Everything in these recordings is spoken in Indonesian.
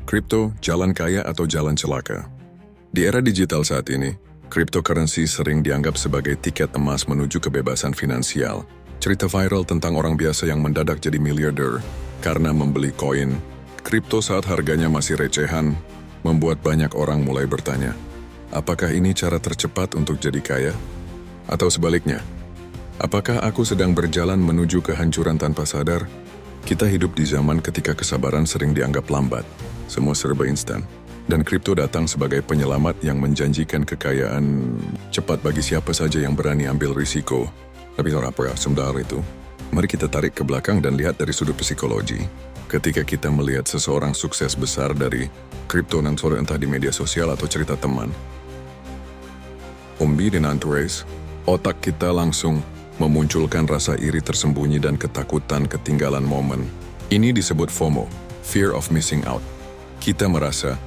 Kripto, jalan kaya atau jalan celaka? Di era digital saat ini, cryptocurrency sering dianggap sebagai tiket emas menuju kebebasan finansial. Cerita viral tentang orang biasa yang mendadak jadi miliarder karena membeli koin kripto saat harganya masih recehan, membuat banyak orang mulai bertanya, apakah ini cara tercepat untuk jadi kaya? Atau sebaliknya, apakah aku sedang berjalan menuju kehancuran tanpa sadar? Kita hidup di zaman ketika kesabaran sering dianggap lambat. Semua serba instan. Dan kripto datang sebagai penyelamat yang menjanjikan kekayaan cepat bagi siapa saja yang berani ambil risiko. Tapi apa sebentar itu? Mari kita tarik ke belakang dan lihat dari sudut psikologi. Ketika kita melihat seseorang sukses besar dari kripto dan sore entah di media sosial atau cerita teman, Ombi dan Antares, otak kita langsung memunculkan rasa iri tersembunyi dan ketakutan ketinggalan momen. Ini disebut FOMO, Fear of Missing Out. Kita merasa,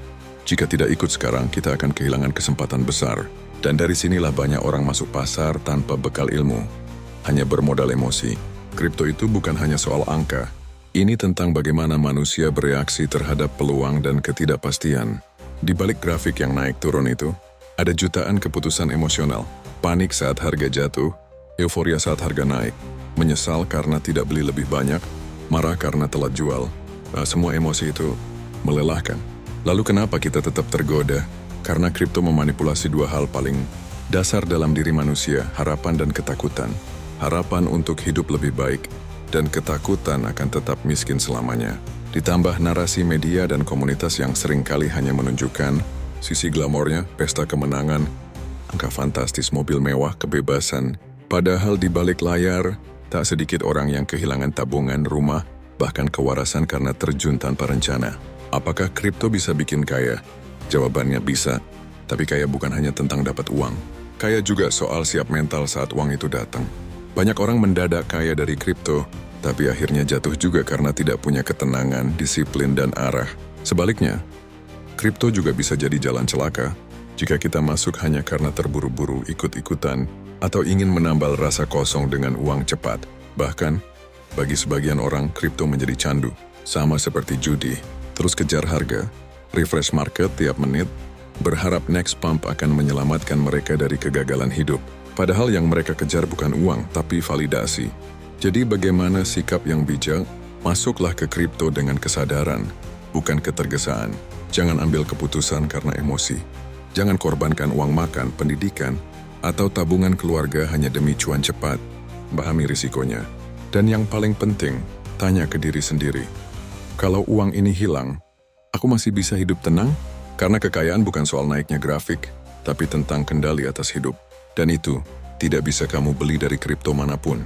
jika tidak ikut sekarang, kita akan kehilangan kesempatan besar. Dan dari sinilah banyak orang masuk pasar tanpa bekal ilmu, hanya bermodal emosi. Kripto itu bukan hanya soal angka. Ini tentang bagaimana manusia bereaksi terhadap peluang dan ketidakpastian. Di balik grafik yang naik turun itu, ada jutaan keputusan emosional. Panik saat harga jatuh, euforia saat harga naik, menyesal karena tidak beli lebih banyak, marah karena telat jual. Semua emosi itu melelahkan. Lalu kenapa kita tetap tergoda? Karena kripto memanipulasi dua hal paling dasar dalam diri manusia, harapan dan ketakutan. Harapan untuk hidup lebih baik, dan ketakutan akan tetap miskin selamanya. Ditambah narasi media dan komunitas yang seringkali hanya menunjukkan sisi glamornya, pesta kemenangan, angka fantastis, mobil mewah, kebebasan. Padahal di balik layar, tak sedikit orang yang kehilangan tabungan, rumah, bahkan kewarasan karena terjun tanpa rencana. Apakah kripto bisa bikin kaya? Jawabannya bisa, tapi kaya bukan hanya tentang dapat uang. Kaya juga soal siap mental saat uang itu datang. Banyak orang mendadak kaya dari kripto, tapi akhirnya jatuh juga karena tidak punya ketenangan, disiplin, dan arah. Sebaliknya, kripto juga bisa jadi jalan celaka jika kita masuk hanya karena terburu-buru, ikut-ikutan, atau ingin menambal rasa kosong dengan uang cepat. Bahkan, bagi sebagian orang, kripto menjadi candu, sama seperti judi. Terus kejar harga, refresh market tiap menit, berharap next pump akan menyelamatkan mereka dari kegagalan hidup. Padahal yang mereka kejar bukan uang, tapi validasi. Jadi bagaimana sikap yang bijak? Masuklah ke kripto dengan kesadaran, bukan ketergesaan. Jangan ambil keputusan karena emosi. Jangan korbankan uang makan, pendidikan, atau tabungan keluarga hanya demi cuan cepat. Pahami risikonya. Dan yang paling penting, tanya ke diri sendiri. Kalau uang ini hilang, aku masih bisa hidup tenang? Karena kekayaan bukan soal naiknya grafik, tapi tentang kendali atas hidup. Dan itu tidak bisa kamu beli dari kripto manapun.